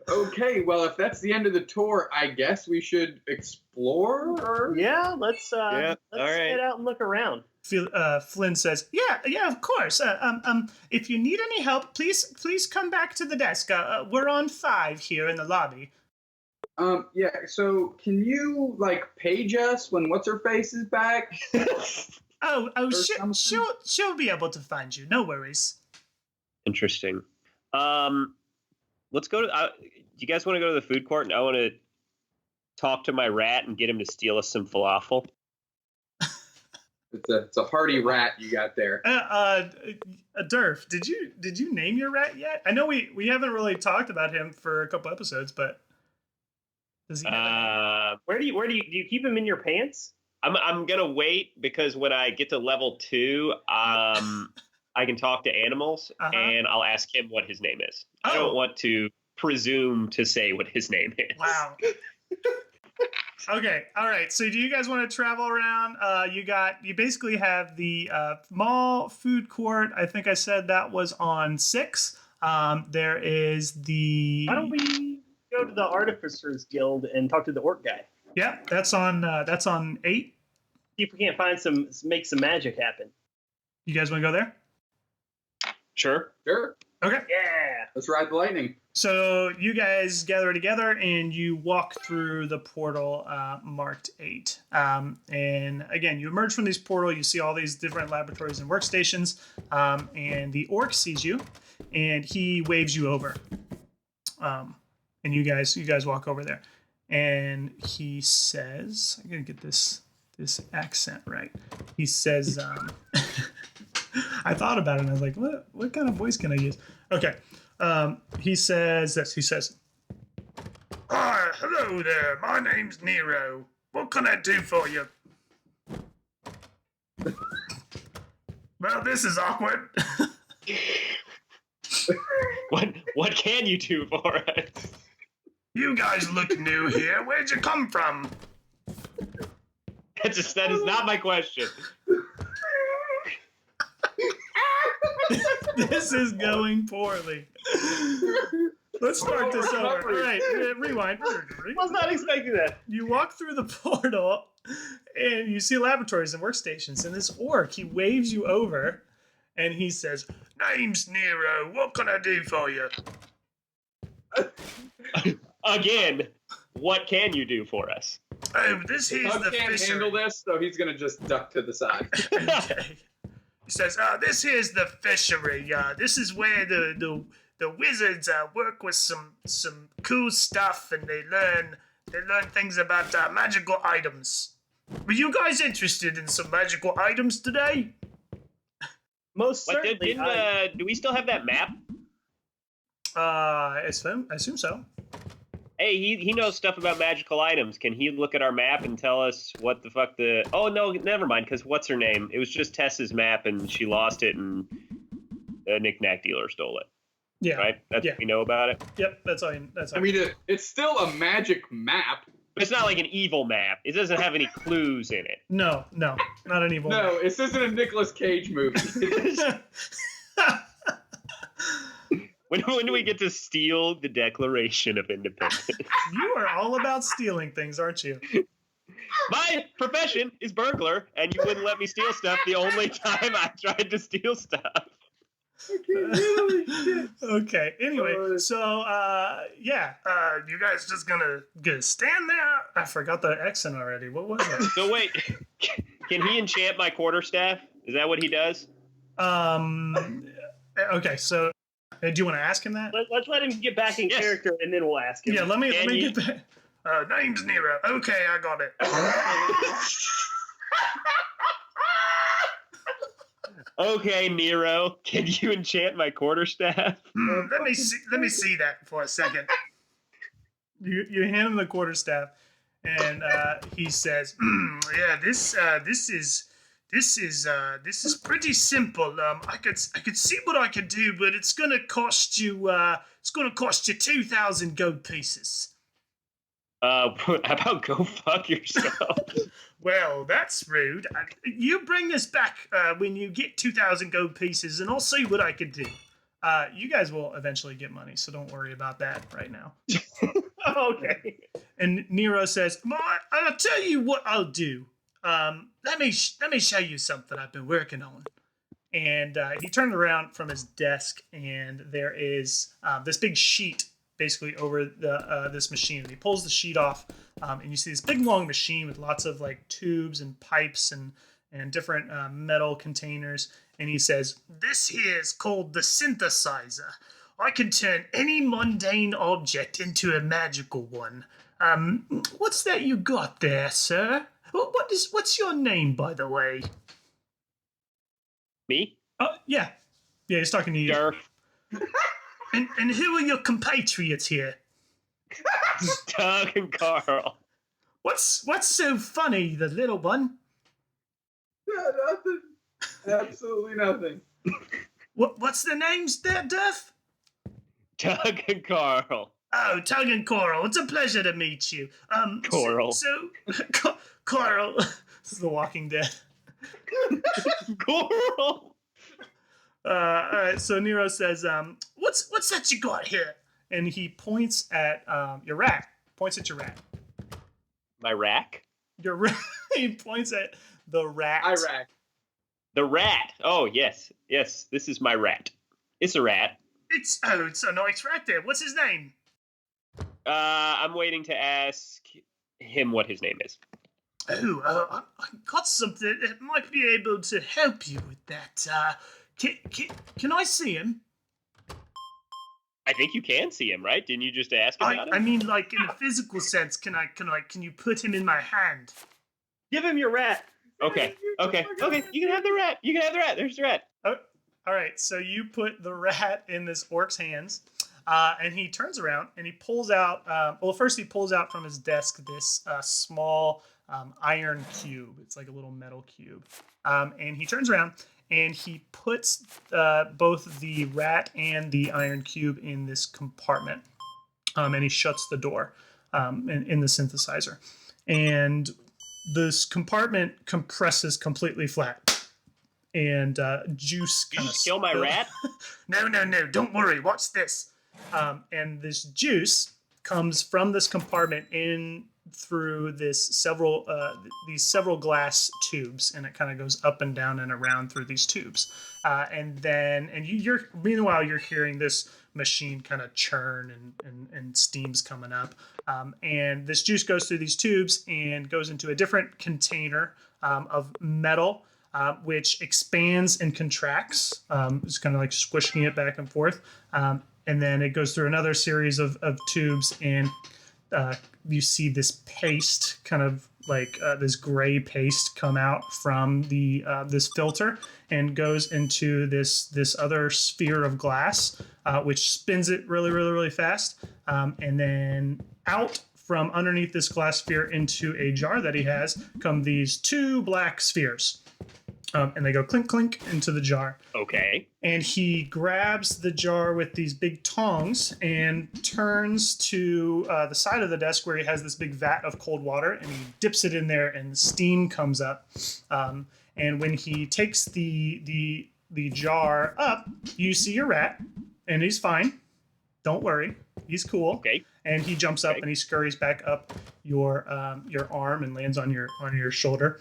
Okay, well, if that's the end of the tour, I guess we should explore. Yeah, let's all right. get out and look around. Flynn says, yeah, of course. If you need any help, please come back to the desk. We're on 5 here in the lobby. Yeah. So, can you page us when what's her face is back? She'll be able to find you. No worries. Interesting. Let's go to. Do you guys want to go to the food court? And I want to talk to my rat and get him to steal us some falafel. It's a hardy rat you got there. Durf, did you name your rat yet? I know we haven't really talked about him for a couple episodes, but does he? Where do you keep him in your pants? I'm gonna wait because when I get to level 2, I can talk to animals and I'll ask him what his name is. I don't want to presume to say what his name is. Wow. Okay, all right. So do you guys want to travel around? You basically have the mall food court. I think I said that was on 6. There is the. Why don't we go to the Artificers Guild and talk to the orc guy? Yeah, that's on 8. See if we can't make some magic happen. You guys want to go there? Sure. Okay. Yeah. Let's ride the lightning. So you guys gather together and you walk through the portal marked 8. And again, you emerge from this portal. You see all these different laboratories and workstations. And the orc sees you, and he waves you over. And you guys walk over there, and he says, "I'm gonna get this accent right." He says, I thought about it and I was like, what kind of voice can I use? Okay. He says this. He says, "Hi, hello there. My name's Nero. What can I do for you?" Well, this is awkward. What can you do for us? You guys look new here. Where'd you come from? That is not my question. This is going poorly. Let's start this over. All right, rewind. Was not expecting that. You walk through the portal, and you see laboratories and workstations. And this orc, he waves you over, and he says, "Name's Nero. What can I do for you?" Again, what can you do for us? Oh, this here's the can't fishery. handle this, so he's gonna just duck to the side. Okay. He says, "This here's the fishery. This is where the wizards work with some cool stuff, and they learn things about magical items. Were you guys interested in some magical items today?" Most certainly. Do we still have that map? I assume so. Hey, he knows stuff about magical items. Can he look at our map and tell us what the fuck the... Oh, no, never mind, because what's her name? It was just Tessa's map, and she lost it, and the knick-knack dealer stole it. Yeah. Right? That's what we know about it? Yep, that's all. I mean, it's still a magic map. But it's not like an evil map. It doesn't have any clues in it. No, not an evil map. No, this isn't a Nicolas Cage movie. When do we get to steal the Declaration of Independence? You are all about stealing things, aren't you? My profession is burglar, and you wouldn't let me steal stuff the only time I tried to steal stuff. Okay, anyway, so, you guys just gonna stand there? I forgot the accent already. What was it? So wait, can he enchant my quarterstaff? Is that what he does? Okay, so... do you want to ask him that? Let's let him get back in character, and then we'll ask him. Yeah, let me get back. Name's Nero. Okay, I got it. Okay, Nero, can you enchant my quarterstaff? Let me see that for a second. You hand him the quarterstaff, and he says, "Yeah, this is pretty simple. I could see what I could do, but it's gonna cost you 2,000 gold pieces." How about go fuck yourself? Well, that's rude. You bring this back when you get 2,000 gold pieces, and I'll see what I can do. You guys will eventually get money, so don't worry about that right now. Okay. And Nero says, I'll tell you what I'll do. Let me show you something I've been working on. And he turned around from his desk, and there is this big sheet basically over this machine. And he pulls the sheet off, and you see this big long machine with lots of like tubes and pipes and different metal containers. And he says, "This here is called the synthesizer. I can turn any mundane object into a magical one. What's that you got there, sir? What's your name, by the way?" Me? Yeah, he's talking to you. Durf. And who are your compatriots here? Doug and Carl. What's so funny, the little one? Yeah, nothing. Absolutely nothing. What's the names there, Duff? Doug and Carl. Oh, Tug and Coral. It's a pleasure to meet you. Coral. Coral. This is The Walking Dead. Coral. All right. So Nero says, "What's that you got here?" And he points at your rat. Points at your rat. My rack? Your rat. He points at the rat. Iraq. The rat. Oh, yes. Yes, this is my rat. It's a rat. It's a nice rat there. What's his name? I'm waiting to ask him what his name is. Oh, I got something that might be able to help you with that. Can I see him? I think you can see him, right? Didn't you just ask about him? I mean, like in a physical sense. Can you put him in my hand? Give him your rat. Okay. You can have the rat. There's the rat. Oh, all right. So you put the rat in this orc's hands, and he turns around and he pulls out. First he pulls out from his desk this small iron cube. It's like a little metal cube, and he turns around and he puts both the rat and the iron cube in this compartment, and he shuts the door in the synthesizer, and this compartment compresses completely flat, and juice You kind of just kill my rat? No, don't worry, watch this. And this juice comes from this compartment in through these several glass tubes, and it kind of goes up and down and around through these tubes. Meanwhile you're hearing this machine kind of churn and steam's coming up. And this juice goes through these tubes and goes into a different container of metal, which expands and contracts. It's kind of like squishing it back and forth. And then it goes through another series of tubes, and you see this paste, kind of like this gray paste, come out from this filter and goes into this other sphere of glass, which spins it really, really, really fast. And then out from underneath this glass sphere into a jar that he has come these two black spheres. And they go clink, clink into the jar. Okay. And he grabs the jar with these big tongs and turns to the side of the desk where he has this big vat of cold water, and he dips it in there, and steam comes up. And when he takes the jar up, you see your rat, and he's fine. Don't worry, he's cool. Okay. And he jumps up and he scurries back up your arm and lands on your shoulder.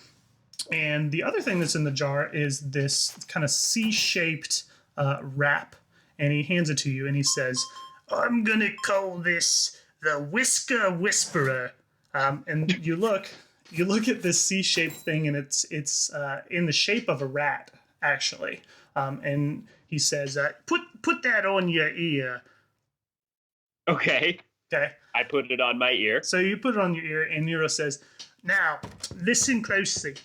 And the other thing that's in the jar is this kind of C-shaped wrap, and he hands it to you, and he says, "I'm gonna call this the Whisker Whisperer." And you look at this C-shaped thing, and it's in the shape of a rat, actually. And he says, "Put that on your ear." Okay. Okay. I put it on my ear. So you put it on your ear, and Nero says, "Now listen closely.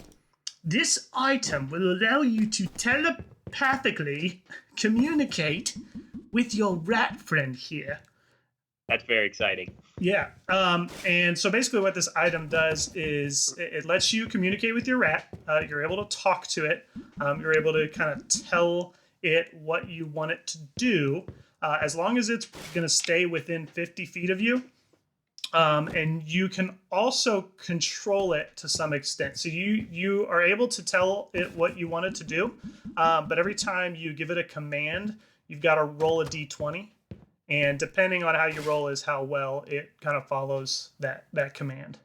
This item will allow you to telepathically communicate with your rat friend here." That's very exciting. Yeah. And so basically what this item does is it lets you communicate with your rat. You're able to talk to it. You're able to kind of tell it what you want it to do, as long as it's going to stay within 50 feet of you. And you can also control it to some extent. So you are able to tell it what you want it to do, but every time you give it a command, you've got to roll a d20, and depending on how you roll is how well it kind of follows that command.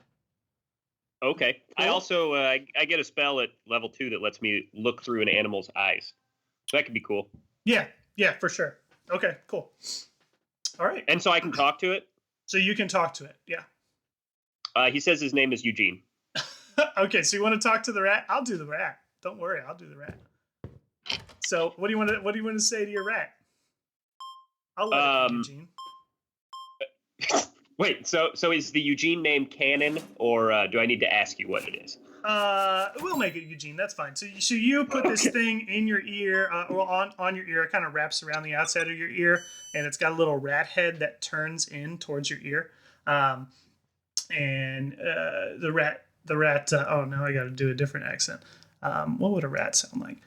Okay. I Cool. also I get a spell at level 2 that lets me look through an animal's eyes. So that could be cool. Yeah, for sure. Okay, cool. All right. And so I can talk to it. So you can talk to it. Yeah. He says his name is Eugene. Okay, so you want to talk to the rat? I'll do the rat. Don't worry, I'll do the rat. So what do you want to say to your rat? I'll let it be Eugene. Wait, so is the Eugene name canon, or do I need to ask you what it is? We'll make it Eugene. That's fine. So you put this thing in your ear, or on your ear. It kind of wraps around the outside of your ear, and it's got a little rat head that turns in towards your ear. And the rat. Oh, now I got to do a different accent. What would a rat sound like?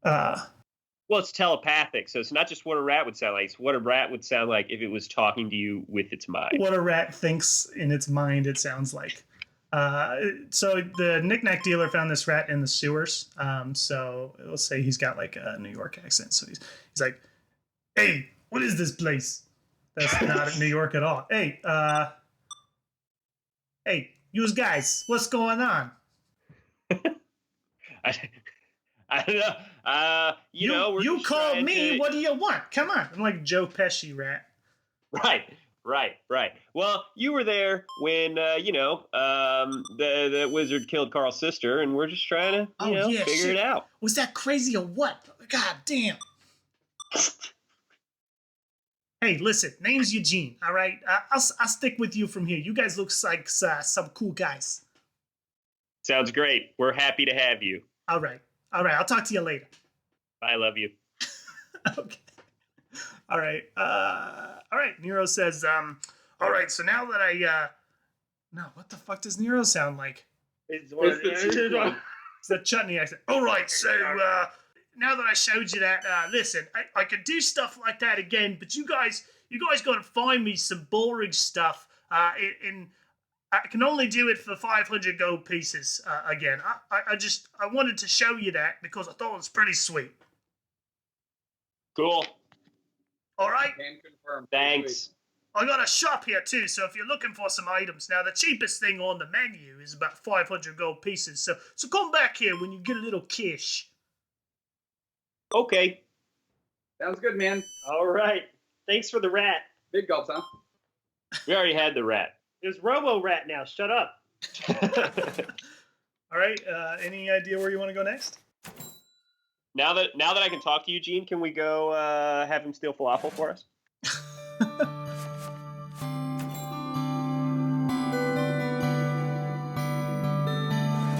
Well, it's telepathic, so it's not just what a rat would sound like. It's what a rat would sound like if it was talking to you with its mind. What a rat thinks in its mind it sounds like. So the knick-knack dealer found this rat in the sewers. So let's say he's got like a New York accent. So he's like, "Hey, what is this place?" That's not New York at all. Hey, you guys, what's going on? I don't know. You called me. What do you want? Come on. I'm like Joe Pesci rat. Right. Well, you were there when the wizard killed Carl's sister, and we're just trying to figure it out. Was that crazy or what? God damn. Hey, listen. Name's Eugene. All right, I'll stick with you from here. You guys look like some cool guys. Sounds great. We're happy to have you. All right. I'll talk to you later. I love you. Okay. All right. Nero says, all right, so now that no, what the fuck does Nero sound like? It's the chutney accent. All right, so now that I showed you that, listen, I could do stuff like that again, but you guys got to find me some boring stuff. I can only do it for 500 gold pieces again. I wanted to show you that because I thought it was pretty sweet. Cool. All right. Can confirm. Thanks. I got a shop here too, so if you're looking for some items, now the cheapest thing on the menu is about 500 gold pieces. So come back here when you get a little cash. Okay. Sounds good, man. All right. Thanks for the rat. Big gulps, huh? We already had the rat. There's Robo Rat now. Shut up. All right. Any idea where you want to go next? Now that I can talk to Eugene, can we go have him steal falafel for us?